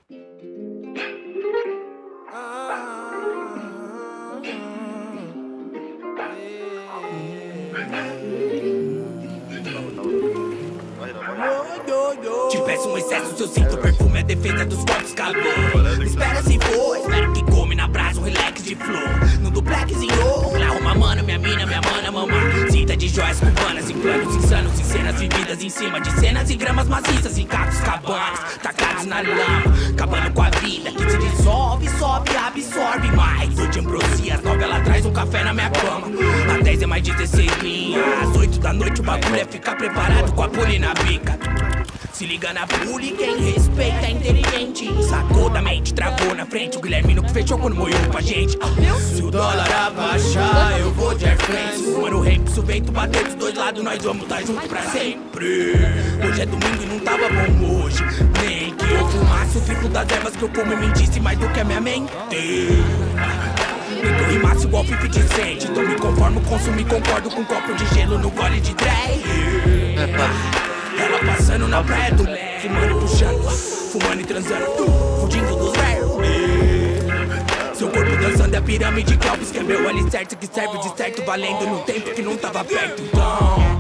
Te peço um excesso, se eu sinto o perfume, a defesa dos corpos calor. Espera se for, espero que come na brasa um relax de flor. No duplexinho, lá uma mana, minha mina, minha mana, mamãe. Cinta de joias cubanas, em planos insanos, em cenas vividas em cima de cenas e gramas maciças, em cactos cabanas, tacados na lama, acabando com a vida que se dissolve, sobe, absorve mais. 8 ambrosias, 9 ela traz um café na minha cama. A 10 é mais 16 linhas, às 8 da noite o bagulho é ficar preparado com a pule na bica. Se liga na pule, quem respeita é inteligente. Sacou da mente, travou na frente o Guilhermino que fechou quando moiu pra gente. Se o dólar abaixar, eu vou de Air France. Mano, rap, se o vento bater dos dois lados, nós vamos tá junto pra sempre. Hoje é domingo e não tava bom hoje. Nem que eu fumasse o triplo das ervas que eu como e mentisse mais do que a minha mente. Nem que eu rimasse igual 50 Cent. Então me conformo, consumo e concordo com um copo de gelo no gole de Dre. Ela passando na praia do Lé, fumando, puxando, fumando e transando, fugindo dos velhos. Seu corpo dançando é a pirâmide de Kelps, que é meu alicerce, que serve de certo, valendo no tempo que não tava perto. Então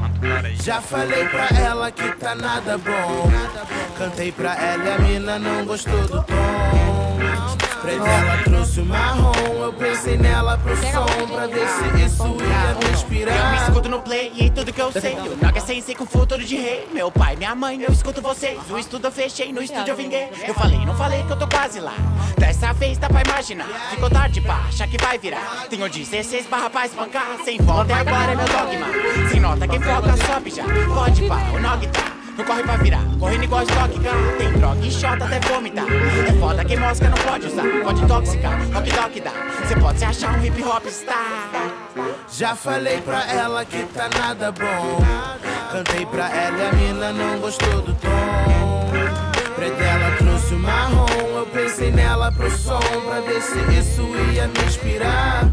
já falei pra ela que tá nada bom. Cantei pra ela e a mina não gostou do tom. Pra dela trouxe o marrom, eu pensei nela pro som, pra ver se isso ia me inspirar. Eu me escuto no play e tudo que eu sei. O Noga sensei com futuro de rei. Meu pai, minha mãe, eu escuto vocês. O estudo eu fechei, no estúdio eu vinguei. Eu falei, não falei que eu tô quase lá. Dessa vez dá pra imaginar. Ficou tarde pra achar que vai virar. Tenho 16 barra pra espancar. Sem volta e agora é meu dogma. Sem nota quem foca sobe já. Pode pá, o Nog tá. Não corre pra virar, correndo igual estoque, cara. Tem droga e shot até vomitar. É foda que mosca não pode usar. Pode intoxicar, rock doc dá. Cê pode se achar um hip hop star. Já falei pra ela que tá nada bom. Cantei pra ela e a mina não gostou do tom. Pra dela trouxe o marrom, eu pensei nela pro som, pra ver se isso ia me inspirar.